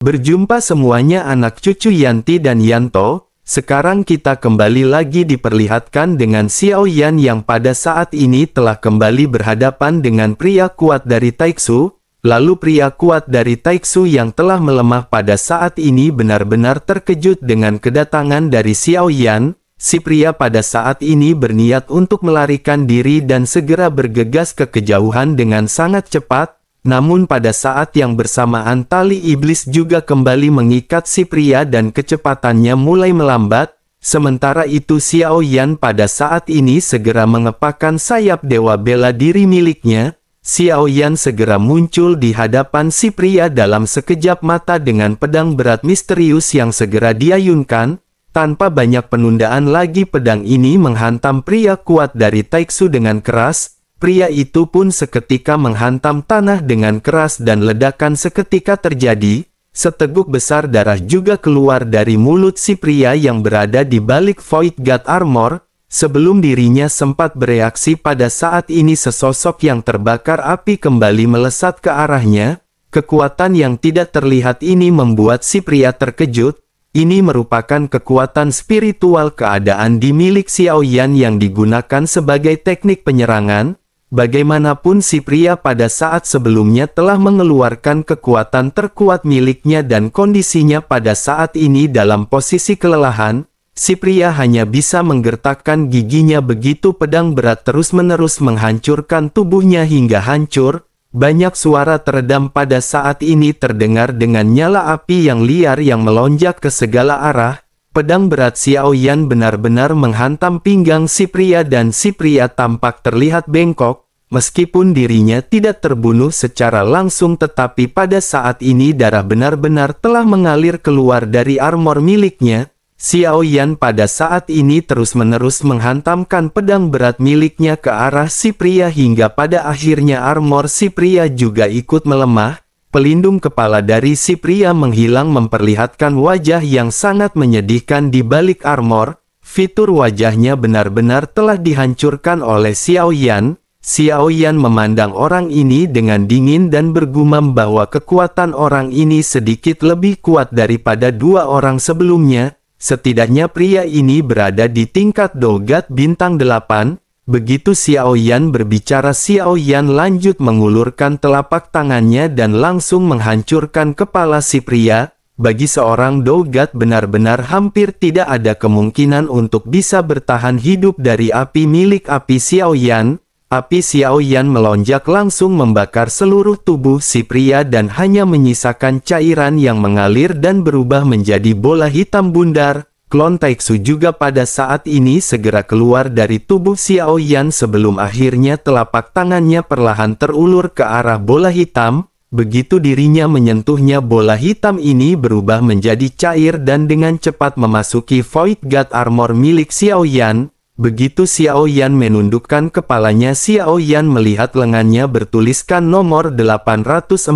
Berjumpa semuanya anak cucu Yanti dan Yanto. Sekarang kita kembali lagi diperlihatkan dengan Xiao Yan yang pada saat ini telah kembali berhadapan dengan pria kuat dari Taiksu. Lalu pria kuat dari Taiksu yang telah melemah pada saat ini benar-benar terkejut dengan kedatangan dari Xiao Yan. Si pria pada saat ini berniat untuk melarikan diri dan segera bergegas ke kejauhan dengan sangat cepat. Namun pada saat yang bersamaan tali iblis juga kembali mengikat si pria dan kecepatannya mulai melambat. Sementara itu Xiao Yan pada saat ini segera mengepakkan sayap dewa bela diri miliknya. Xiao Yan segera muncul di hadapan si pria dalam sekejap mata dengan pedang berat misterius yang segera diayunkan. Tanpa banyak penundaan lagi pedang ini menghantam pria kuat dari Taiksu dengan keras. Pria itu pun seketika menghantam tanah dengan keras dan ledakan seketika terjadi. Seteguk besar darah juga keluar dari mulut si pria yang berada di balik Void God Armor. Sebelum dirinya sempat bereaksi pada saat ini sesosok yang terbakar api kembali melesat ke arahnya. Kekuatan yang tidak terlihat ini membuat si pria terkejut. Ini merupakan kekuatan spiritual keadaan di milik Xiao Yan yang digunakan sebagai teknik penyerangan. Bagaimanapun si pria pada saat sebelumnya telah mengeluarkan kekuatan terkuat miliknya dan kondisinya pada saat ini dalam posisi kelelahan. Si pria hanya bisa menggertakkan giginya begitu pedang berat terus-menerus menghancurkan tubuhnya hingga hancur. Banyak suara teredam pada saat ini terdengar dengan nyala api yang liar yang melonjak ke segala arah. Pedang berat Xiao Yan benar-benar menghantam pinggang si pria dan si pria tampak terlihat bengkok. Meskipun dirinya tidak terbunuh secara langsung tetapi pada saat ini darah benar-benar telah mengalir keluar dari armor miliknya. Xiao Yan pada saat ini terus-menerus menghantamkan pedang berat miliknya ke arah si pria hingga pada akhirnya armor si pria juga ikut melemah. Pelindung kepala dari si pria menghilang memperlihatkan wajah yang sangat menyedihkan di balik armor. Fitur wajahnya benar-benar telah dihancurkan oleh Xiao Yan. Xiao Yan memandang orang ini dengan dingin dan bergumam bahwa kekuatan orang ini sedikit lebih kuat daripada dua orang sebelumnya. Setidaknya pria ini berada di tingkat Dogat bintang 8. Begitu Xiao Yan berbicara, Xiao Yan lanjut mengulurkan telapak tangannya dan langsung menghancurkan kepala si pria. Bagi seorang Dogat benar-benar hampir tidak ada kemungkinan untuk bisa bertahan hidup dari api milik api Xiao Yan. Api Xiao Yan melonjak langsung membakar seluruh tubuh si pria dan hanya menyisakan cairan yang mengalir dan berubah menjadi bola hitam bundar. Klon Taiksu juga pada saat ini segera keluar dari tubuh Xiao Yan sebelum akhirnya telapak tangannya perlahan terulur ke arah bola hitam. Begitu dirinya menyentuhnya, bola hitam ini berubah menjadi cair dan dengan cepat memasuki Void God Armor milik Xiao Yan. Begitu Xiao Yan menundukkan kepalanya, Xiao Yan melihat lengannya bertuliskan nomor 841.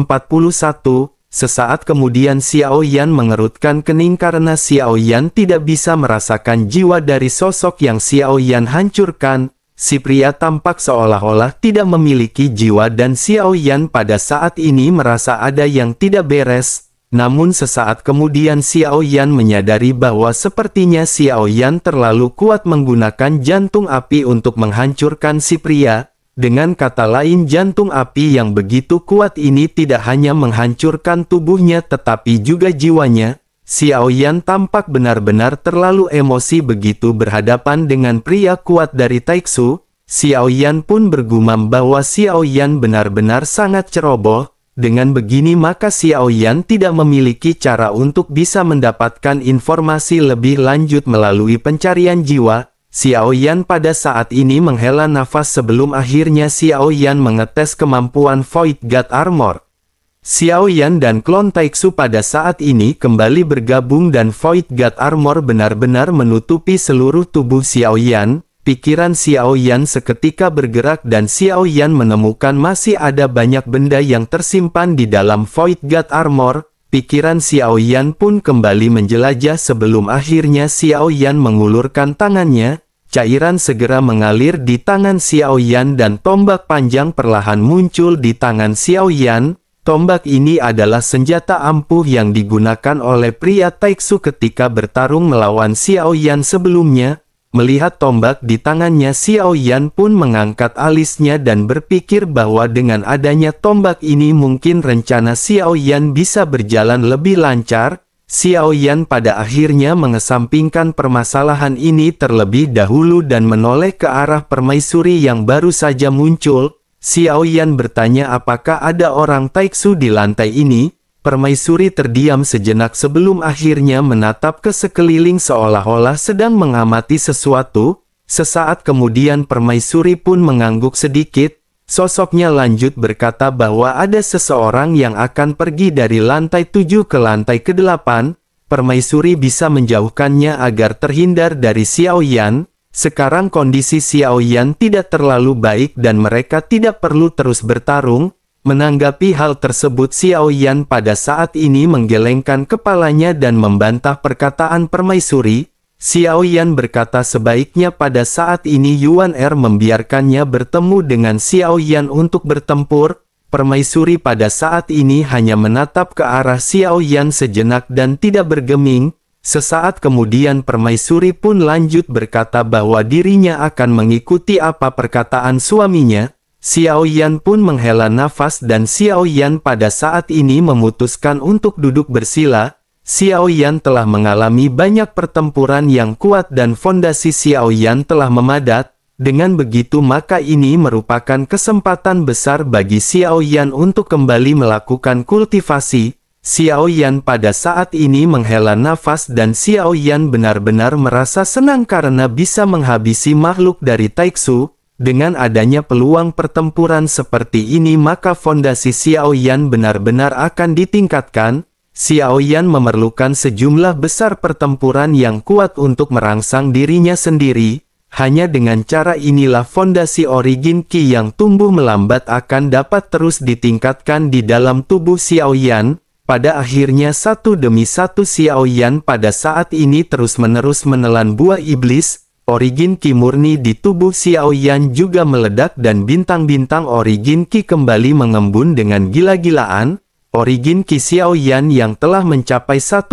Sesaat kemudian Xiao Yan mengerutkan kening karena Xiao Yan tidak bisa merasakan jiwa dari sosok yang Xiao Yan hancurkan. Si pria tampak seolah-olah tidak memiliki jiwa dan Xiao Yan pada saat ini merasa ada yang tidak beres. Namun sesaat kemudian Xiao Yan menyadari bahwa sepertinya Xiao Yan terlalu kuat menggunakan jantung api untuk menghancurkan si pria. Dengan kata lain, jantung api yang begitu kuat ini tidak hanya menghancurkan tubuhnya tetapi juga jiwanya. Xiao Yan tampak benar-benar terlalu emosi begitu berhadapan dengan pria kuat dari Taiksu. Xiao Yan pun bergumam bahwa Xiao Yan benar-benar sangat ceroboh. Dengan begini maka Xiao Yan tidak memiliki cara untuk bisa mendapatkan informasi lebih lanjut melalui pencarian jiwa. Xiao Yan pada saat ini menghela nafas sebelum akhirnya Xiao Yan mengetes kemampuan Void God Armor. Xiao Yan dan klon Taiksu pada saat ini kembali bergabung dan Void God Armor benar-benar menutupi seluruh tubuh Xiao Yan. Pikiran Xiao Yan seketika bergerak dan Xiao Yan menemukan masih ada banyak benda yang tersimpan di dalam Void God Armor. Pikiran Xiao Yan pun kembali menjelajah sebelum akhirnya Xiao Yan mengulurkan tangannya. Cairan segera mengalir di tangan Xiao Yan dan tombak panjang perlahan muncul di tangan Xiao Yan. Tombak ini adalah senjata ampuh yang digunakan oleh pria Taiksu ketika bertarung melawan Xiao Yan sebelumnya. Melihat tombak di tangannya, Xiao Yan pun mengangkat alisnya dan berpikir bahwa dengan adanya tombak ini mungkin rencana Xiao Yan bisa berjalan lebih lancar. Xiao Yan pada akhirnya mengesampingkan permasalahan ini terlebih dahulu dan menoleh ke arah permaisuri yang baru saja muncul. Xiao Yan bertanya apakah ada orang Taiksu di lantai ini. Permaisuri terdiam sejenak sebelum akhirnya menatap ke sekeliling seolah-olah sedang mengamati sesuatu. Sesaat kemudian permaisuri pun mengangguk sedikit. Sosoknya lanjut berkata bahwa ada seseorang yang akan pergi dari lantai 7 ke lantai ke-8. Permaisuri bisa menjauhkannya agar terhindar dari Xiao Yan. Sekarang kondisi Xiao Yan tidak terlalu baik dan mereka tidak perlu terus bertarung. Menanggapi hal tersebut, Xiao Yan pada saat ini menggelengkan kepalanya dan membantah perkataan permaisuri. Xiao Yan berkata sebaiknya pada saat ini Yuan Er membiarkannya bertemu dengan Xiao Yan untuk bertempur. Permaisuri pada saat ini hanya menatap ke arah Xiao Yan sejenak dan tidak bergeming. Sesaat kemudian permaisuri pun lanjut berkata bahwa dirinya akan mengikuti apa perkataan suaminya. Xiao Yan pun menghela nafas dan Xiao Yan pada saat ini memutuskan untuk duduk bersila. Xiao Yan telah mengalami banyak pertempuran yang kuat dan fondasi Xiao Yan telah memadat. Dengan begitu maka ini merupakan kesempatan besar bagi Xiao Yan untuk kembali melakukan kultivasi. Xiao Yan pada saat ini menghela nafas dan Xiao Yan benar-benar merasa senang karena bisa menghabisi makhluk dari Taiksu. Dengan adanya peluang pertempuran seperti ini maka fondasi Xiao Yan benar-benar akan ditingkatkan. Xiao Yan memerlukan sejumlah besar pertempuran yang kuat untuk merangsang dirinya sendiri. Hanya dengan cara inilah fondasi origin Qi yang tumbuh melambat akan dapat terus ditingkatkan di dalam tubuh Xiao Yan. Pada akhirnya satu demi satu Xiao Yan pada saat ini terus-menerus menelan buah iblis. Origin Qi murni di tubuh Xiao Yan juga meledak dan bintang-bintang origin Qi kembali mengembun dengan gila-gilaan. Origin Qi Xiao Yan yang telah mencapai 1,2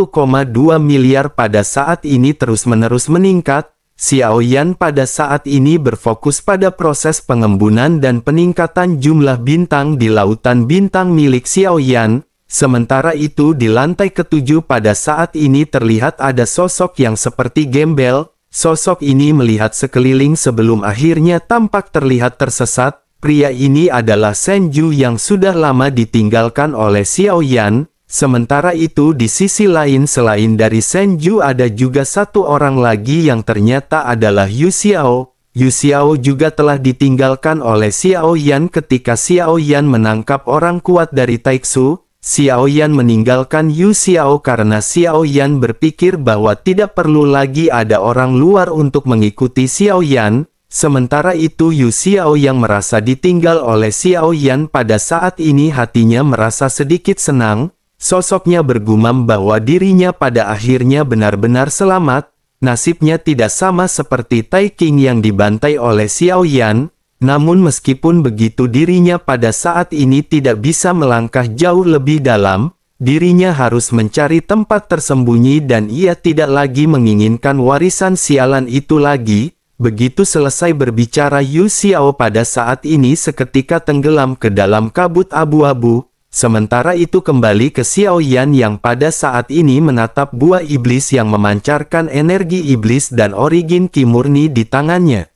miliar pada saat ini terus-menerus meningkat. Xiao Yan pada saat ini berfokus pada proses pengembunan dan peningkatan jumlah bintang di lautan bintang milik Xiao Yan. Sementara itu di lantai ke-7 pada saat ini terlihat ada sosok yang seperti gembel. Sosok ini melihat sekeliling sebelum akhirnya tampak terlihat tersesat. Pria ini adalah Senju yang sudah lama ditinggalkan oleh Xiao Yan. Sementara itu di sisi lain selain dari Senju ada juga satu orang lagi yang ternyata adalah Yu Xiao. Yu Xiao juga telah ditinggalkan oleh Xiao Yan ketika Xiao Yan menangkap orang kuat dari Taiksu. Xiao Yan meninggalkan Yu Xiao karena Xiao Yan berpikir bahwa tidak perlu lagi ada orang luar untuk mengikuti Xiao Yan. Sementara itu Yu Xiao yang merasa ditinggal oleh Xiao Yan pada saat ini hatinya merasa sedikit senang. Sosoknya bergumam bahwa dirinya pada akhirnya benar-benar selamat. Nasibnya tidak sama seperti Tai King yang dibantai oleh Xiao Yan. Namun meskipun begitu dirinya pada saat ini tidak bisa melangkah jauh lebih dalam. Dirinya harus mencari tempat tersembunyi dan ia tidak lagi menginginkan warisan sialan itu lagi. Begitu selesai berbicara Yu Xiao pada saat ini seketika tenggelam ke dalam kabut abu-abu. Sementara itu kembali ke Xiao Yan yang pada saat ini menatap buah iblis yang memancarkan energi iblis dan origin Qi murni di tangannya.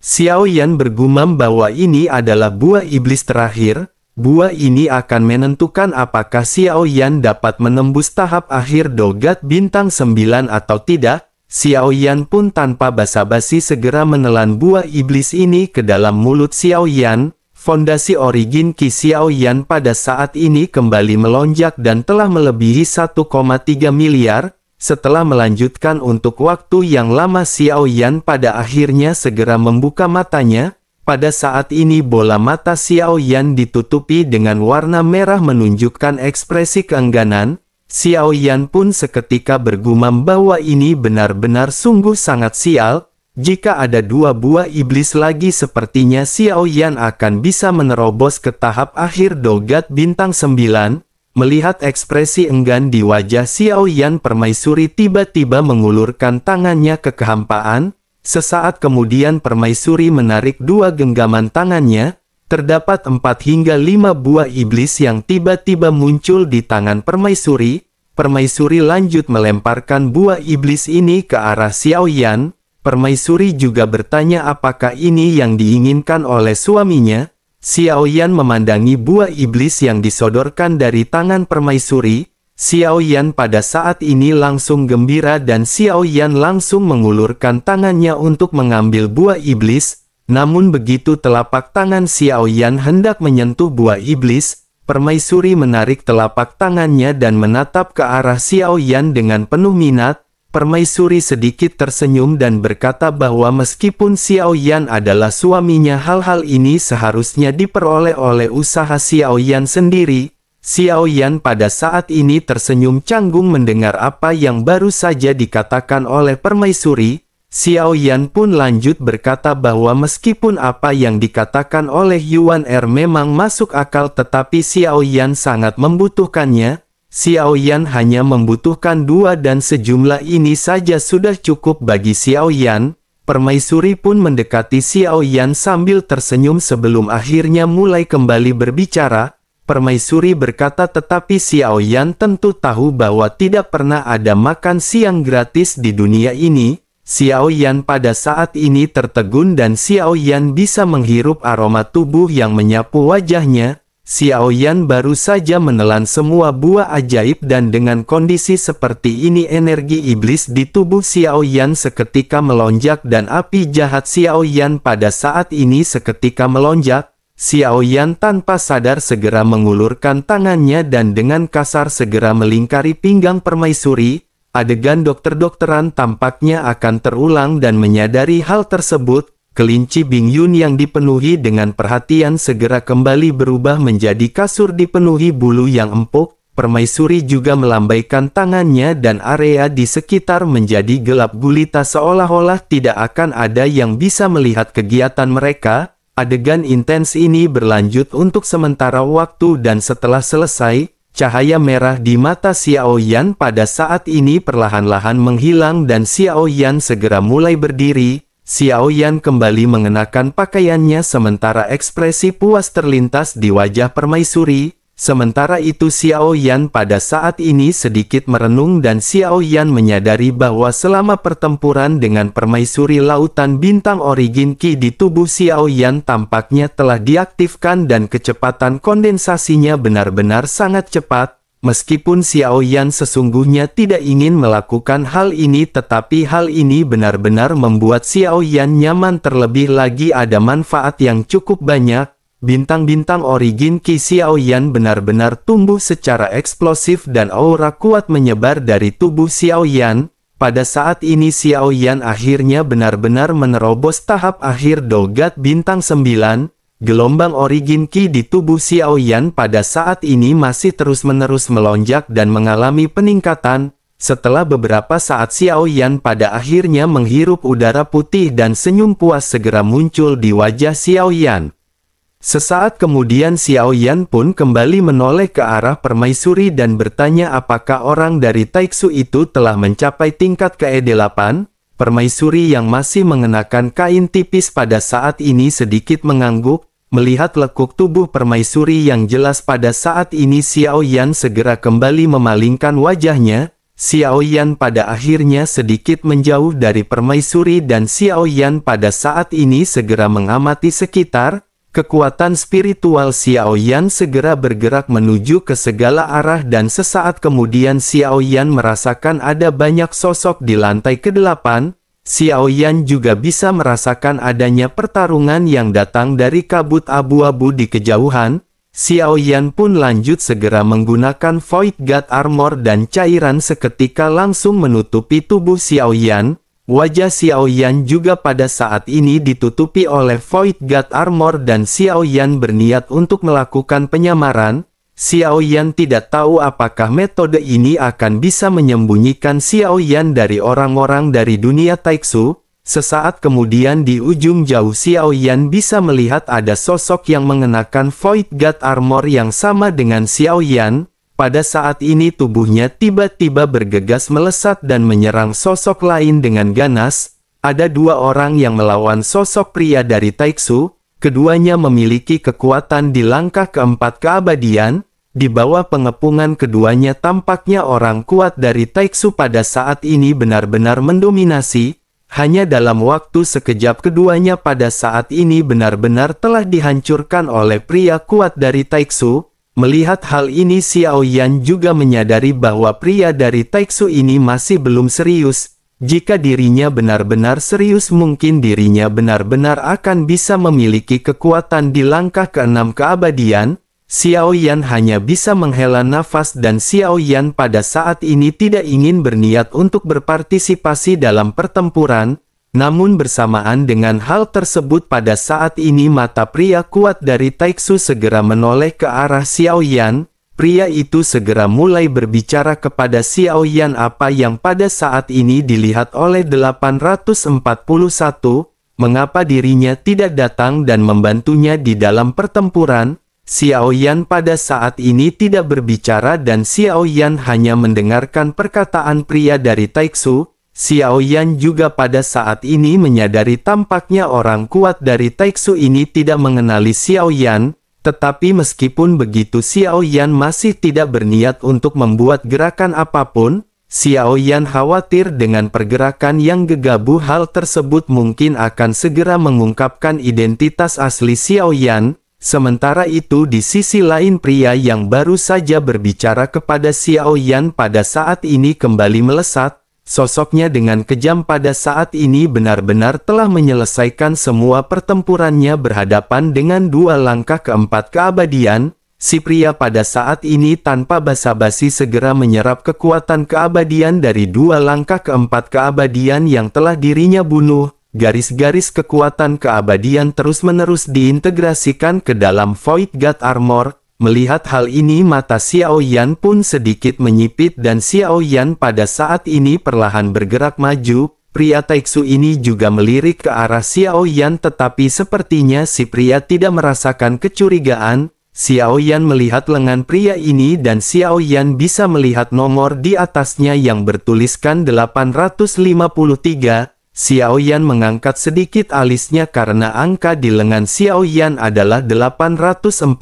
Xiao Yan bergumam bahwa ini adalah buah iblis terakhir. Buah ini akan menentukan apakah Xiao Yan dapat menembus tahap akhir dogat bintang 9 atau tidak. Xiao Yan pun tanpa basa-basi segera menelan buah iblis ini ke dalam mulut Xiao Yan. Fondasi origin Qi Xiao Yan pada saat ini kembali melonjak dan telah melebihi 1,3 miliar. Setelah melanjutkan untuk waktu yang lama Xiao Yan pada akhirnya segera membuka matanya. Pada saat ini bola mata Xiao Yan ditutupi dengan warna merah menunjukkan ekspresi keengganan. Xiao Yan pun seketika bergumam bahwa ini benar-benar sungguh sangat sial. Jika ada 2 buah iblis lagi sepertinya Xiao Yan akan bisa menerobos ke tahap akhir dogat bintang 9. Melihat ekspresi enggan di wajah Xiao Yan, permaisuri tiba-tiba mengulurkan tangannya ke kehampaan. Sesaat kemudian permaisuri menarik 2 genggaman tangannya. Terdapat 4 hingga 5 buah iblis yang tiba-tiba muncul di tangan permaisuri. Permaisuri lanjut melemparkan buah iblis ini ke arah Xiao Yan. Permaisuri juga bertanya apakah ini yang diinginkan oleh suaminya. Xiao Yan memandangi buah iblis yang disodorkan dari tangan permaisuri. Xiao Yan pada saat ini langsung gembira dan Xiao Yan langsung mengulurkan tangannya untuk mengambil buah iblis. Namun begitu telapak tangan Xiao Yan hendak menyentuh buah iblis, permaisuri menarik telapak tangannya dan menatap ke arah Xiao Yan dengan penuh minat. Permaisuri sedikit tersenyum dan berkata bahwa meskipun Xiao Yan adalah suaminya, hal-hal ini seharusnya diperoleh oleh usaha Xiao Yan sendiri. Xiao Yan pada saat ini tersenyum canggung mendengar apa yang baru saja dikatakan oleh permaisuri. Xiao Yan pun lanjut berkata bahwa meskipun apa yang dikatakan oleh Yuan Er memang masuk akal, tetapi Xiao Yan sangat membutuhkannya. Xiao Yan hanya membutuhkan 2 dan sejumlah ini saja sudah cukup bagi Xiao Yan. Permaisuri pun mendekati Xiao Yan sambil tersenyum sebelum akhirnya mulai kembali berbicara. Permaisuri berkata tetapi Xiao Yan tentu tahu bahwa tidak pernah ada makan siang gratis di dunia ini. Xiao Yan pada saat ini tertegun dan Xiao Yan bisa menghirup aroma tubuh yang menyapu wajahnya. Xiao Yan baru saja menelan semua buah ajaib dan dengan kondisi seperti ini energi iblis di tubuh Xiao Yan seketika melonjak dan api jahat Xiao Yan pada saat ini seketika melonjak. Xiao Yan tanpa sadar segera mengulurkan tangannya dan dengan kasar segera melingkari pinggang permaisuri. Adegan dokter-dokteran tampaknya akan terulang dan menyadari hal tersebut. Kelinci Bing Yun yang dipenuhi dengan perhatian segera kembali berubah menjadi kasur dipenuhi bulu yang empuk. Permaisuri juga melambaikan tangannya dan area di sekitar menjadi gelap gulita seolah-olah tidak akan ada yang bisa melihat kegiatan mereka. Adegan intens ini berlanjut untuk sementara waktu dan setelah selesai, cahaya merah di mata Xiao Yan pada saat ini perlahan-lahan menghilang dan Xiao Yan segera mulai berdiri. Xiao Yan kembali mengenakan pakaiannya sementara ekspresi puas terlintas di wajah permaisuri. Sementara itu Xiao Yan pada saat ini sedikit merenung dan Xiao Yan menyadari bahwa selama pertempuran dengan permaisuri lautan bintang origin Qi di tubuh Xiao Yan tampaknya telah diaktifkan dan kecepatan kondensasinya benar-benar sangat cepat. Meskipun Xiao Yan sesungguhnya tidak ingin melakukan hal ini, tetapi hal ini benar-benar membuat Xiao Yan nyaman, terlebih lagi ada manfaat yang cukup banyak. Bintang-bintang origin Qi Xiao Yan benar-benar tumbuh secara eksplosif dan aura kuat menyebar dari tubuh Xiao Yan. Pada saat ini Xiao Yan akhirnya benar-benar menerobos tahap akhir dogat bintang 9. Gelombang origin Qi di tubuh Xiao Yan pada saat ini masih terus-menerus melonjak dan mengalami peningkatan. Setelah beberapa saat Xiao Yan pada akhirnya menghirup udara putih dan senyum puas segera muncul di wajah Xiao Yan. Sesaat kemudian Xiao Yan pun kembali menoleh ke arah permaisuri dan bertanya apakah orang dari Taiksu itu telah mencapai tingkat ke-8. Permaisuri yang masih mengenakan kain tipis pada saat ini sedikit mengangguk. Melihat lekuk tubuh permaisuri yang jelas pada saat ini Xiao Yan segera kembali memalingkan wajahnya. Xiao Yan pada akhirnya sedikit menjauh dari permaisuri dan Xiao Yan pada saat ini segera mengamati sekitar. Kekuatan spiritual Xiao Yan segera bergerak menuju ke segala arah dan sesaat kemudian Xiao Yan merasakan ada banyak sosok di lantai ke-8. Xiao Yan juga bisa merasakan adanya pertarungan yang datang dari kabut abu-abu di kejauhan. Xiao Yan pun lanjut segera menggunakan Void God Armor dan cairan seketika langsung menutupi tubuh Xiao Yan. Wajah Xiao Yan juga pada saat ini ditutupi oleh Void God Armor dan Xiao Yan berniat untuk melakukan penyamaran. Xiao Yan tidak tahu apakah metode ini akan bisa menyembunyikan Xiao Yan dari orang-orang dari dunia Taiksu. Sesaat kemudian di ujung jauh Xiao Yan bisa melihat ada sosok yang mengenakan Void God Armor yang sama dengan Xiao Yan. Pada saat ini tubuhnya tiba-tiba bergegas melesat dan menyerang sosok lain dengan ganas. Ada dua orang yang melawan sosok pria dari Taiksu. Keduanya memiliki kekuatan di langkah keempat keabadian. Di bawah pengepungan keduanya tampaknya orang kuat dari Taiksu pada saat ini benar-benar mendominasi. Hanya dalam waktu sekejap keduanya pada saat ini benar-benar telah dihancurkan oleh pria kuat dari Taiksu. Melihat hal ini Xiao Yan juga menyadari bahwa pria dari Taiksu ini masih belum serius. Jika dirinya benar-benar serius mungkin dirinya benar-benar akan bisa memiliki kekuatan di langkah keenam keabadian. Xiao Yan hanya bisa menghela nafas dan Xiao Yan pada saat ini tidak ingin berniat untuk berpartisipasi dalam pertempuran. Namun bersamaan dengan hal tersebut pada saat ini mata pria kuat dari Taiksu segera menoleh ke arah Xiao Yan. Pria itu segera mulai berbicara kepada Xiao Yan apa yang pada saat ini dilihat oleh 841. Mengapa dirinya tidak datang dan membantunya di dalam pertempuran? Xiao Yan pada saat ini tidak berbicara dan Xiao Yan hanya mendengarkan perkataan pria dari Taiksu. Xiao Yan juga pada saat ini menyadari tampaknya orang kuat dari Taiksu ini tidak mengenali Xiao Yan. Tetapi meskipun begitu Xiao Yan masih tidak berniat untuk membuat gerakan apapun. Xiao Yan khawatir dengan pergerakan yang gegabah hal tersebut mungkin akan segera mengungkapkan identitas asli Xiao Yan. Sementara itu di sisi lain pria yang baru saja berbicara kepada Xiao Yan pada saat ini kembali melesat. Sosoknya dengan kejam pada saat ini benar-benar telah menyelesaikan semua pertempurannya berhadapan dengan dua langkah keempat keabadian. Si pria pada saat ini tanpa basa-basi segera menyerap kekuatan keabadian dari dua langkah keempat keabadian yang telah dirinya bunuh. Garis-garis kekuatan keabadian terus-menerus diintegrasikan ke dalam Void God Armor. Melihat hal ini mata Xiao Yan pun sedikit menyipit dan Xiao Yan pada saat ini perlahan bergerak maju. Pria Taiksu ini juga melirik ke arah Xiao Yan tetapi sepertinya si pria tidak merasakan kecurigaan. Xiao Yan melihat lengan pria ini dan Xiao Yan bisa melihat nomor di atasnya yang bertuliskan 853. Xiao Yan mengangkat sedikit alisnya karena angka di lengan Xiao Yan adalah 841.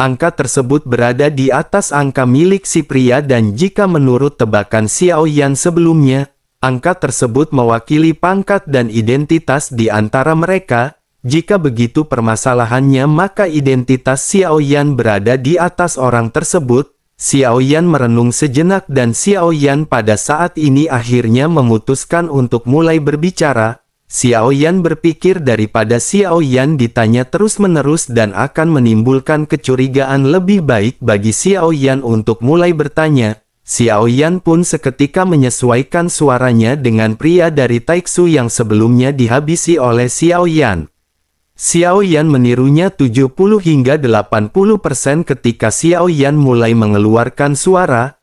Angka tersebut berada di atas angka milik si pria dan jika menurut tebakan Xiao Yan sebelumnya, angka tersebut mewakili pangkat dan identitas di antara mereka. Jika begitu permasalahannya maka identitas Xiao Yan berada di atas orang tersebut. Xiao Yan merenung sejenak dan Xiao Yan pada saat ini akhirnya memutuskan untuk mulai berbicara. Xiao Yan berpikir daripada Xiao Yan ditanya terus-menerus dan akan menimbulkan kecurigaan lebih baik bagi Xiao Yan untuk mulai bertanya. Xiao Yan pun seketika menyesuaikan suaranya dengan pria dari Taiksu yang sebelumnya dihabisi oleh Xiao Yan. Xiao Yan menirunya 70 hingga 80% ketika Xiao Yan mulai mengeluarkan suara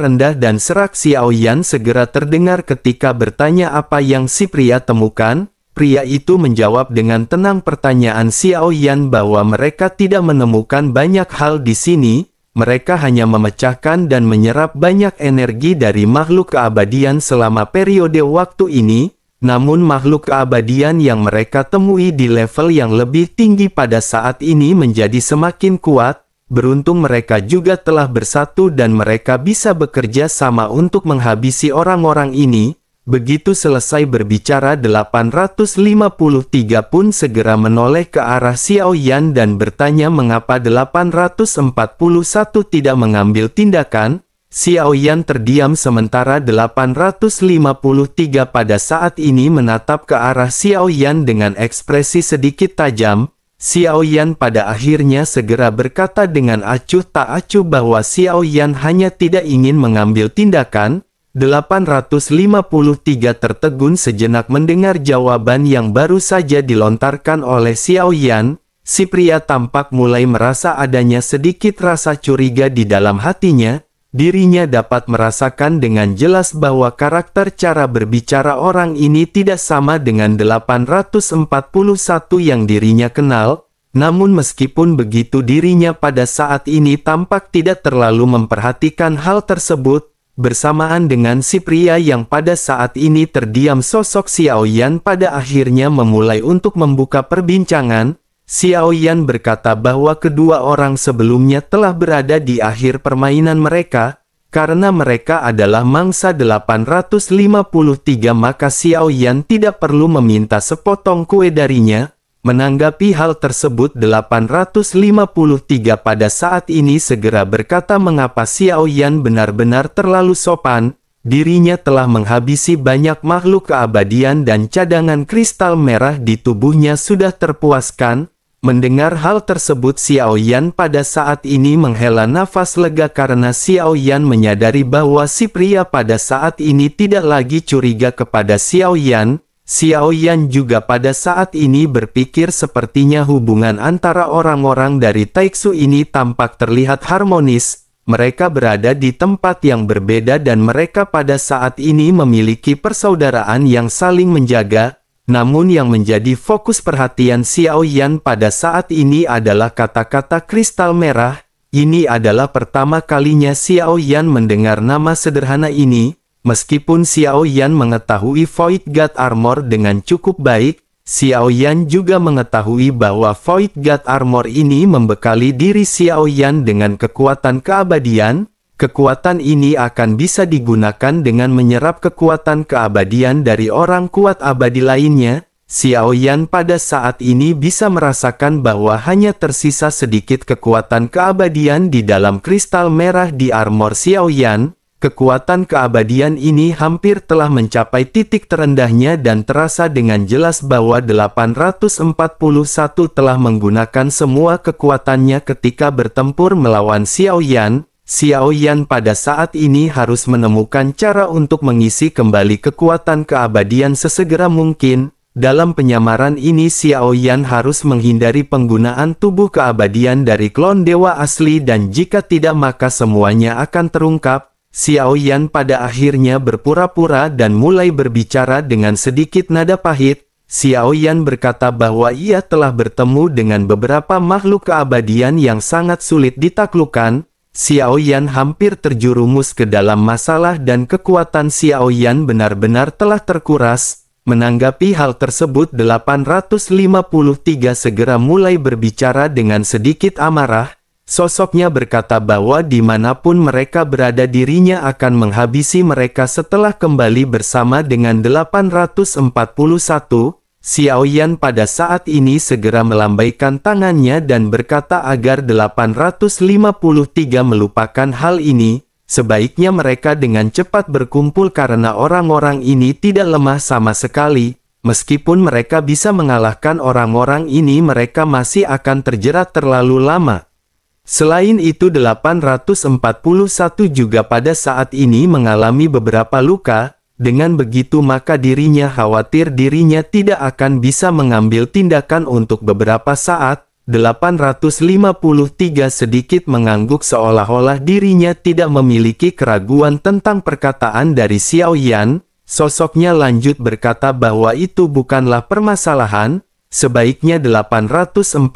rendah dan serak Xiao Yan segera terdengar ketika bertanya apa yang si pria temukan. Pria itu menjawab dengan tenang pertanyaan Xiao Yan bahwa mereka tidak menemukan banyak hal di sini, mereka hanya memecahkan dan menyerap banyak energi dari makhluk keabadian selama periode waktu ini. Namun makhluk keabadian yang mereka temui di level yang lebih tinggi pada saat ini menjadi semakin kuat. Beruntung mereka juga telah bersatu dan mereka bisa bekerja sama untuk menghabisi orang-orang ini. Begitu selesai berbicara 853 pun segera menoleh ke arah Xiao Yan dan bertanya mengapa 841 tidak mengambil tindakan. Xiao Yan terdiam sementara 853 pada saat ini menatap ke arah Xiao Yan dengan ekspresi sedikit tajam. Xiao Yan pada akhirnya segera berkata dengan acuh tak acuh bahwa Xiao Yan hanya tidak ingin mengambil tindakan. 853 tertegun sejenak mendengar jawaban yang baru saja dilontarkan oleh Xiao Yan. Si pria tampak mulai merasa adanya sedikit rasa curiga di dalam hatinya. dirinya dapat merasakan dengan jelas bahwa karakter cara berbicara orang ini tidak sama dengan 841 yang dirinya kenal. Namun meskipun begitu dirinya pada saat ini tampak tidak terlalu memperhatikan hal tersebut. Bersamaan dengan si pria yang pada saat ini terdiam, sosok Xiao Yan pada akhirnya memulai untuk membuka perbincangan. Xiao Yan berkata bahwa kedua orang sebelumnya telah berada di akhir permainan mereka, karena mereka adalah mangsa 853 maka Xiao Yan tidak perlu meminta sepotong kue darinya. Menanggapi hal tersebut 853 pada saat ini segera berkata mengapa Xiao Yan benar-benar terlalu sopan, dirinya telah menghabisi banyak makhluk keabadian dan cadangan kristal merah di tubuhnya sudah terpuaskan. Mendengar hal tersebut Xiao Yan pada saat ini menghela nafas lega karena Xiao Yan menyadari bahwa si pria pada saat ini tidak lagi curiga kepada Xiao Yan. Xiao Yan juga pada saat ini berpikir sepertinya hubungan antara orang-orang dari Taiksu ini tampak terlihat harmonis. Mereka berada di tempat yang berbeda dan mereka pada saat ini memiliki persaudaraan yang saling menjaga. Namun yang menjadi fokus perhatian Xiao Yan pada saat ini adalah kata-kata kristal merah. Ini adalah pertama kalinya Xiao Yan mendengar nama sederhana ini. Meskipun Xiao Yan mengetahui Void God Armor dengan cukup baik, Xiao Yan juga mengetahui bahwa Void God Armor ini membekali diri Xiao Yan dengan kekuatan keabadian. Kekuatan ini akan bisa digunakan dengan menyerap kekuatan keabadian dari orang kuat abadi lainnya. Xiao Yan pada saat ini bisa merasakan bahwa hanya tersisa sedikit kekuatan keabadian di dalam kristal merah di armor Xiao Yan. Kekuatan keabadian ini hampir telah mencapai titik terendahnya dan terasa dengan jelas bahwa 841 telah menggunakan semua kekuatannya ketika bertempur melawan Xiao Yan. Xiao Yan pada saat ini harus menemukan cara untuk mengisi kembali kekuatan keabadian sesegera mungkin. Dalam penyamaran ini Xiao Yan harus menghindari penggunaan tubuh keabadian dari klon dewa asli dan jika tidak maka semuanya akan terungkap. Xiao Yan pada akhirnya berpura-pura dan mulai berbicara dengan sedikit nada pahit. Xiao Yan berkata bahwa ia telah bertemu dengan beberapa makhluk keabadian yang sangat sulit ditaklukkan. Xiao Yan hampir terjerumus ke dalam masalah dan kekuatan Xiao Yan benar-benar telah terkuras. Menanggapi hal tersebut 853 segera mulai berbicara dengan sedikit amarah. Sosoknya berkata bahwa dimanapun mereka berada dirinya akan menghabisi mereka setelah kembali bersama dengan 841. Xiao Yan pada saat ini segera melambaikan tangannya dan berkata agar 853 melupakan hal ini. Sebaiknya mereka dengan cepat berkumpul karena orang-orang ini tidak lemah sama sekali. Meskipun mereka bisa mengalahkan orang-orang ini mereka masih akan terjerat terlalu lama. Selain itu 841 juga pada saat ini mengalami beberapa luka, dengan begitu maka dirinya khawatir dirinya tidak akan bisa mengambil tindakan untuk beberapa saat. 853 sedikit mengangguk seolah-olah dirinya tidak memiliki keraguan tentang perkataan dari Xiao Yan. Sosoknya lanjut berkata bahwa itu bukanlah permasalahan. Sebaiknya 841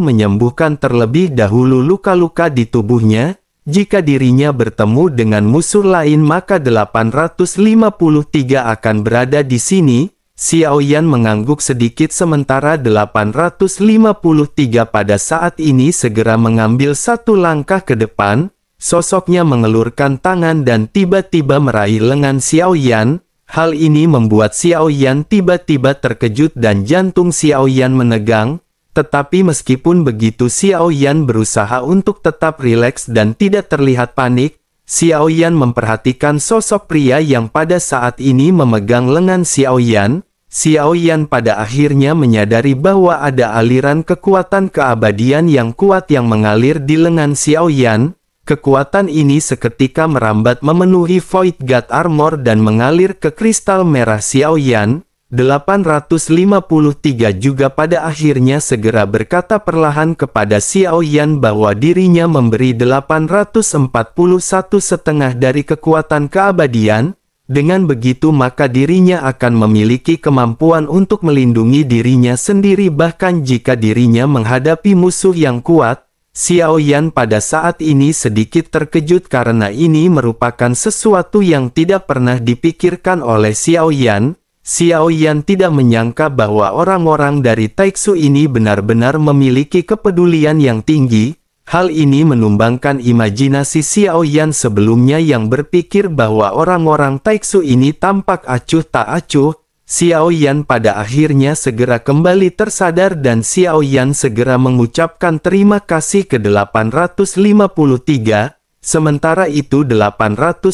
menyembuhkan terlebih dahulu luka-luka di tubuhnya. Jika dirinya bertemu dengan musuh lain maka 853 akan berada di sini. Xiao Yan mengangguk sedikit sementara 853 pada saat ini segera mengambil satu langkah ke depan. Sosoknya mengelurkan tangan dan tiba-tiba meraih lengan Xiao Yan. Hal ini membuat Xiao Yan tiba-tiba terkejut dan jantung Xiao Yan menegang. Tetapi meskipun begitu Xiao Yan berusaha untuk tetap rileks dan tidak terlihat panik. Xiao Yan memperhatikan sosok pria yang pada saat ini memegang lengan Xiao Yan. Xiao Yan pada akhirnya menyadari bahwa ada aliran kekuatan keabadian yang kuat yang mengalir di lengan Xiao Yan. Kekuatan ini seketika merambat memenuhi Void God Armor dan mengalir ke kristal merah Xiao Yan. 853 juga pada akhirnya segera berkata perlahan kepada Xiao Yan bahwa dirinya memberi 841,5 dari kekuatan keabadian. Dengan begitu maka dirinya akan memiliki kemampuan untuk melindungi dirinya sendiri bahkan jika dirinya menghadapi musuh yang kuat. Xiao Yan pada saat ini sedikit terkejut karena ini merupakan sesuatu yang tidak pernah dipikirkan oleh Xiao Yan. Xiao Yan tidak menyangka bahwa orang-orang dari Taiksu ini benar-benar memiliki kepedulian yang tinggi. Hal ini menumbangkan imajinasi Xiao Yan sebelumnya yang berpikir bahwa orang-orang Taiksu ini tampak acuh tak acuh. Xiao Yan pada akhirnya segera kembali tersadar dan Xiao Yan segera mengucapkan terima kasih ke 853. Sementara itu 853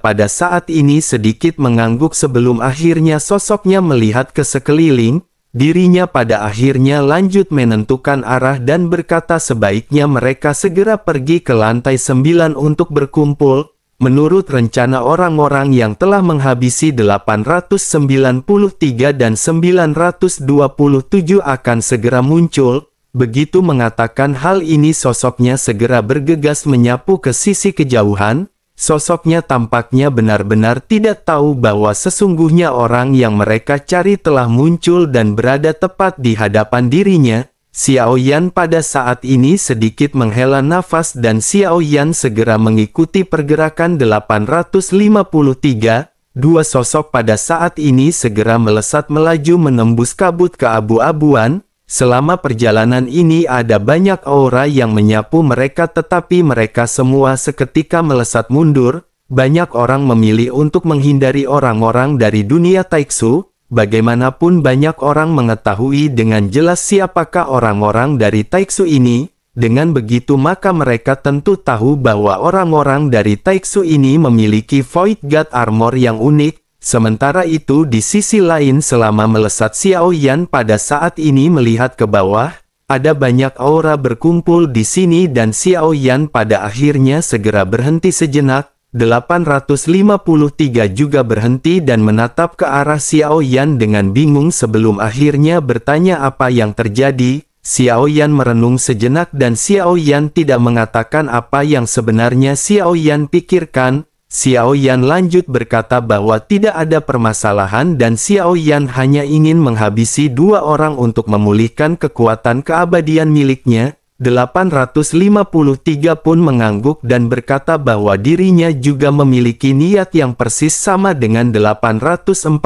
pada saat ini sedikit mengangguk sebelum akhirnya sosoknya melihat ke sekeliling. Dirinya pada akhirnya lanjut menentukan arah dan berkata sebaiknya mereka segera pergi ke lantai 9 untuk berkumpul. Menurut rencana orang-orang yang telah menghabisi 893 dan 927 akan segera muncul. Begitu mengatakan hal ini sosoknya segera bergegas menyapu ke sisi kejauhan. Sosoknya tampaknya benar-benar tidak tahu bahwa sesungguhnya orang yang mereka cari telah muncul dan berada tepat di hadapan dirinya. Xiao Yan pada saat ini sedikit menghela nafas dan Xiao Yan segera mengikuti pergerakan 853. Dua sosok pada saat ini segera melesat melaju menembus kabut keabu-abuan. Selama perjalanan ini ada banyak aura yang menyapu mereka tetapi mereka semua seketika melesat mundur. Banyak orang memilih untuk menghindari orang-orang dari dunia Taiksu. Bagaimanapun banyak orang mengetahui dengan jelas siapakah orang-orang dari Taiksu ini. Dengan begitu maka mereka tentu tahu bahwa orang-orang dari Taiksu ini memiliki Void God Armor yang unik. Sementara itu di sisi lain selama melesat Xiao Yan pada saat ini melihat ke bawah, ada banyak aura berkumpul di sini dan Xiao Yan pada akhirnya segera berhenti sejenak. 853 juga berhenti dan menatap ke arah Xiao Yan dengan bingung sebelum akhirnya bertanya apa yang terjadi. Xiao Yan merenung sejenak dan Xiao Yan tidak mengatakan apa yang sebenarnya Xiao Yan pikirkan. Xiao Yan lanjut berkata bahwa tidak ada permasalahan dan Xiao Yan hanya ingin menghabisi dua orang untuk memulihkan kekuatan keabadian miliknya. 853 pun mengangguk dan berkata bahwa dirinya juga memiliki niat yang persis sama dengan 841.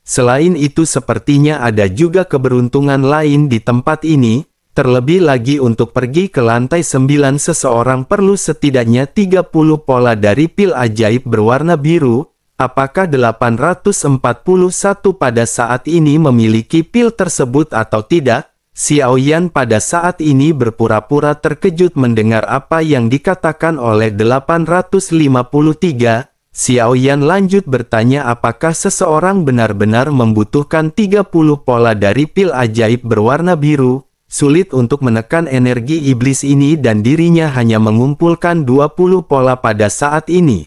Selain itu sepertinya ada juga keberuntungan lain di tempat ini. Terlebih lagi untuk pergi ke lantai 9 seseorang perlu setidaknya 30 pola dari pil ajaib berwarna biru. Apakah 841 pada saat ini memiliki pil tersebut atau tidak? Xiao Yan pada saat ini berpura-pura terkejut mendengar apa yang dikatakan oleh 853. Xiao Yan lanjut bertanya apakah seseorang benar-benar membutuhkan 30 pola dari pil ajaib berwarna biru. Sulit untuk menekan energi iblis ini dan dirinya hanya mengumpulkan 20 pola pada saat ini.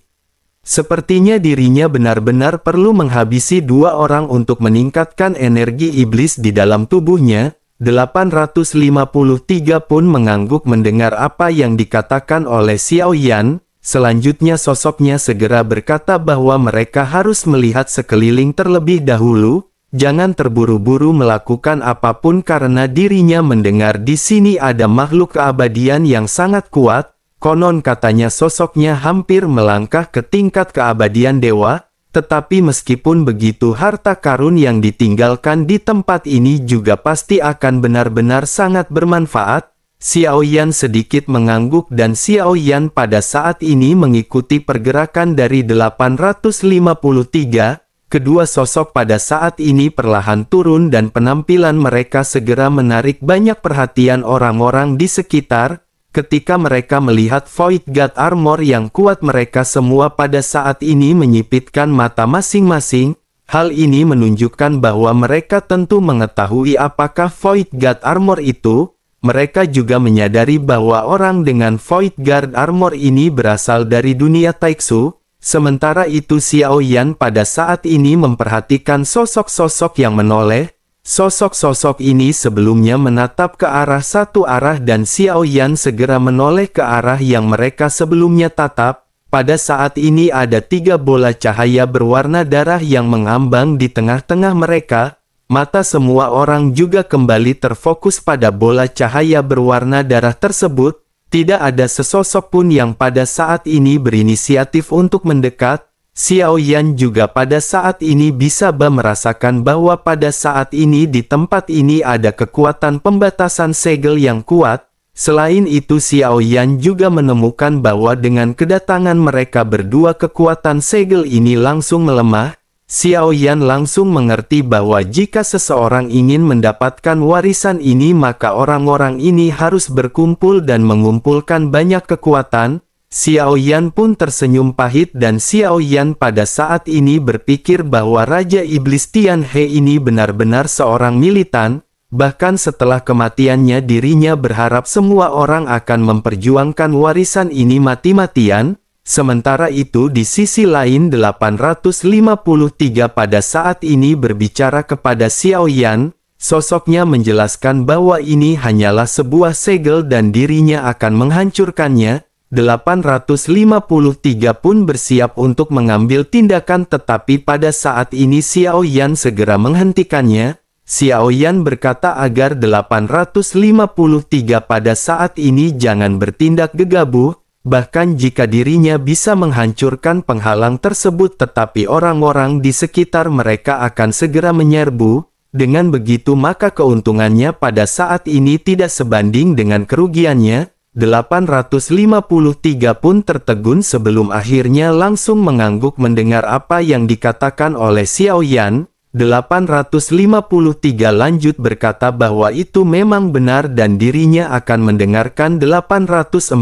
Sepertinya dirinya benar-benar perlu menghabisi dua orang untuk meningkatkan energi iblis di dalam tubuhnya. 853 pun mengangguk mendengar apa yang dikatakan oleh Xiao Yan. Selanjutnya sosoknya segera berkata bahwa mereka harus melihat sekeliling terlebih dahulu. Jangan terburu-buru melakukan apapun karena dirinya mendengar di sini ada makhluk keabadian yang sangat kuat. Konon katanya sosoknya hampir melangkah ke tingkat keabadian dewa. Tetapi meskipun begitu harta karun yang ditinggalkan di tempat ini juga pasti akan benar-benar sangat bermanfaat. Xiao Yan sedikit mengangguk dan Xiao Yan pada saat ini mengikuti pergerakan dari 853. Kedua sosok pada saat ini perlahan turun dan penampilan mereka segera menarik banyak perhatian orang-orang di sekitar. Ketika mereka melihat Void God Armor yang kuat mereka semua pada saat ini menyipitkan mata masing-masing. Hal ini menunjukkan bahwa mereka tentu mengetahui apakah Void God Armor itu. Mereka juga menyadari bahwa orang dengan Void God Armor ini berasal dari dunia Taiksu. Sementara itu Xiao Yan pada saat ini memperhatikan sosok-sosok yang menoleh. Sosok-sosok ini sebelumnya menatap ke arah satu arah dan Xiao Yan segera menoleh ke arah yang mereka sebelumnya tatap. Pada saat ini ada 3 bola cahaya berwarna darah yang mengambang di tengah-tengah mereka. Mata semua orang juga kembali terfokus pada bola cahaya berwarna darah tersebut. Tidak ada sesosok pun yang pada saat ini berinisiatif untuk mendekat. Xiao Yan juga pada saat ini bisa merasakan bahwa pada saat ini di tempat ini ada kekuatan pembatasan segel yang kuat. Selain itu Xiao Yan juga menemukan bahwa dengan kedatangan mereka berdua kekuatan segel ini langsung melemah. Xiao Yan langsung mengerti bahwa jika seseorang ingin mendapatkan warisan ini maka orang-orang ini harus berkumpul dan mengumpulkan banyak kekuatan. Xiao Yan pun tersenyum pahit dan Xiao Yan pada saat ini berpikir bahwa Raja Iblis Tian He ini benar-benar seorang militan. Bahkan setelah kematiannya dirinya berharap semua orang akan memperjuangkan warisan ini mati-matian. Sementara itu di sisi lain 853 pada saat ini berbicara kepada Xiao Yan, sosoknya menjelaskan bahwa ini hanyalah sebuah segel dan dirinya akan menghancurkannya. 853 pun bersiap untuk mengambil tindakan tetapi pada saat ini Xiao Yan segera menghentikannya. Xiao Yan berkata agar 853 pada saat ini jangan bertindak gegabah. Bahkan jika dirinya bisa menghancurkan penghalang tersebut tetapi orang-orang di sekitar mereka akan segera menyerbu, dengan begitu maka keuntungannya pada saat ini tidak sebanding dengan kerugiannya. 853 pun tertegun sebelum akhirnya langsung mengangguk mendengar apa yang dikatakan oleh Xiao Yan. 853 lanjut berkata bahwa itu memang benar dan dirinya akan mendengarkan. 841,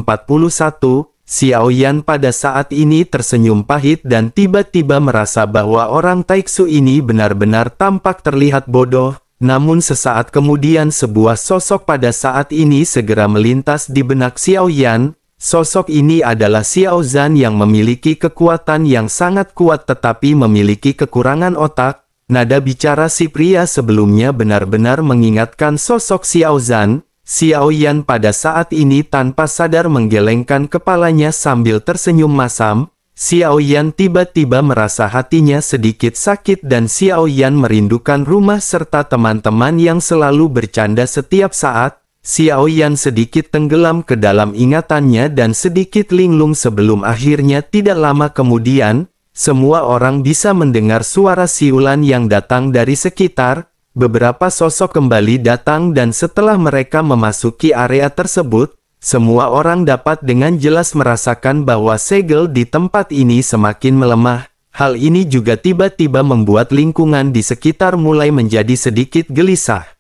Xiao Yan pada saat ini tersenyum pahit dan tiba-tiba merasa bahwa orang Taiksu ini benar-benar tampak terlihat bodoh. Namun sesaat kemudian sebuah sosok pada saat ini segera melintas di benak Xiao Yan. Sosok ini adalah Xiao Zhan yang memiliki kekuatan yang sangat kuat tetapi memiliki kekurangan otak. Nada bicara si pria sebelumnya benar-benar mengingatkan sosok Xiao Zhan. Xiao Yan pada saat ini tanpa sadar menggelengkan kepalanya sambil tersenyum masam. Xiao Yan tiba-tiba merasa hatinya sedikit sakit dan Xiao Yan merindukan rumah serta teman-teman yang selalu bercanda setiap saat. Xiao Yan sedikit tenggelam ke dalam ingatannya dan sedikit linglung sebelum akhirnya tidak lama kemudian. Semua orang bisa mendengar suara siulan yang datang dari sekitar. Beberapa sosok kembali datang dan setelah mereka memasuki area tersebut, semua orang dapat dengan jelas merasakan bahwa segel di tempat ini semakin melemah. Hal ini juga tiba-tiba membuat lingkungan di sekitar mulai menjadi sedikit gelisah.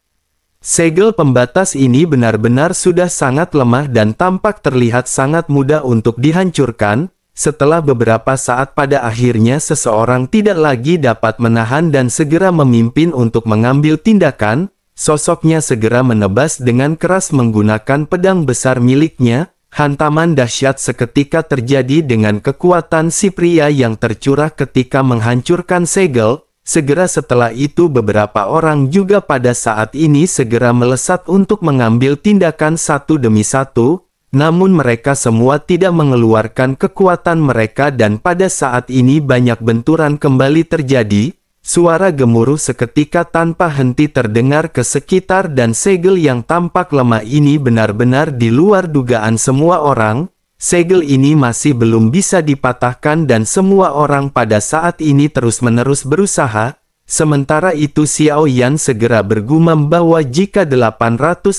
Segel pembatas ini benar-benar sudah sangat lemah dan tampak terlihat sangat mudah untuk dihancurkan. Setelah beberapa saat pada akhirnya seseorang tidak lagi dapat menahan dan segera memimpin untuk mengambil tindakan, sosoknya segera menebas dengan keras menggunakan pedang besar miliknya. Hantaman dahsyat seketika terjadi dengan kekuatan si pria yang tercurah ketika menghancurkan segel. Segera setelah itu beberapa orang juga pada saat ini segera melesat untuk mengambil tindakan satu demi satu. Namun mereka semua tidak mengeluarkan kekuatan mereka dan pada saat ini banyak benturan kembali terjadi. Suara gemuruh seketika tanpa henti terdengar ke sekitar dan segel yang tampak lemah ini benar-benar di luar dugaan semua orang. Segel ini masih belum bisa dipatahkan dan semua orang pada saat ini terus-menerus berusaha. Sementara itu Xiao Yan segera bergumam bahwa jika 853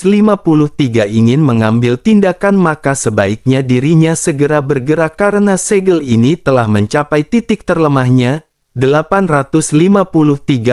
ingin mengambil tindakan maka sebaiknya dirinya segera bergerak karena segel ini telah mencapai titik terlemahnya. 853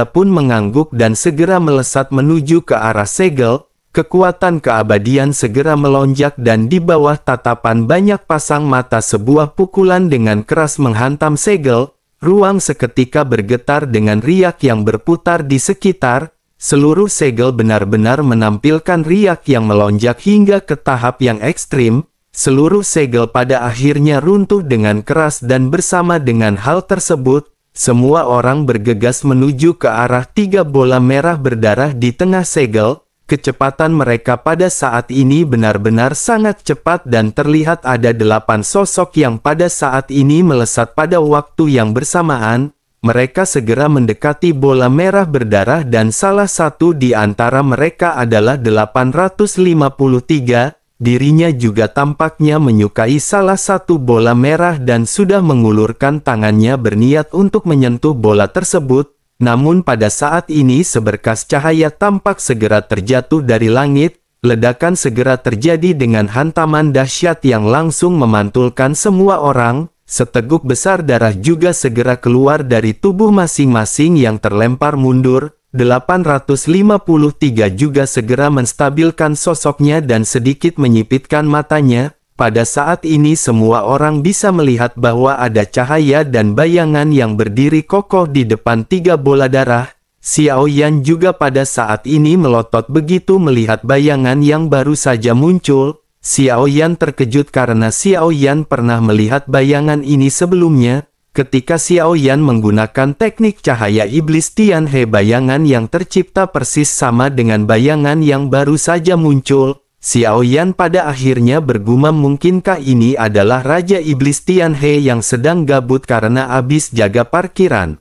pun mengangguk dan segera melesat menuju ke arah segel. Kekuatan keabadian segera melonjak dan di bawah tatapan banyak pasang mata sebuah pukulan dengan keras menghantam segel. Ruang seketika bergetar dengan riak yang berputar di sekitar. Seluruh segel benar-benar menampilkan riak yang melonjak hingga ke tahap yang ekstrim. Seluruh segel pada akhirnya runtuh dengan keras dan bersama dengan hal tersebut, semua orang bergegas menuju ke arah 3 bola merah berdarah di tengah segel. Kecepatan mereka pada saat ini benar-benar sangat cepat dan terlihat ada 8 sosok yang pada saat ini melesat pada waktu yang bersamaan. Mereka segera mendekati bola merah berdarah dan salah satu di antara mereka adalah 853. Dirinya juga tampaknya menyukai salah satu bola merah dan sudah mengulurkan tangannya berniat untuk menyentuh bola tersebut. Namun pada saat ini seberkas cahaya tampak segera terjatuh dari langit, ledakan segera terjadi dengan hantaman dahsyat yang langsung memantulkan semua orang, seteguk besar darah juga segera keluar dari tubuh masing-masing yang terlempar mundur. 853 juga segera menstabilkan sosoknya dan sedikit menyipitkan matanya. Pada saat ini semua orang bisa melihat bahwa ada cahaya dan bayangan yang berdiri kokoh di depan 3 bola darah. Xiao Yan juga pada saat ini melotot begitu melihat bayangan yang baru saja muncul. Xiao Yan terkejut karena Xiao Yan pernah melihat bayangan ini sebelumnya. Ketika Xiao Yan menggunakan teknik cahaya iblis Tian He, bayangan yang tercipta persis sama dengan bayangan yang baru saja muncul. Xiao Yan pada akhirnya bergumam, mungkinkah ini adalah Raja Iblis Tian He yang sedang gabut karena habis jaga parkiran.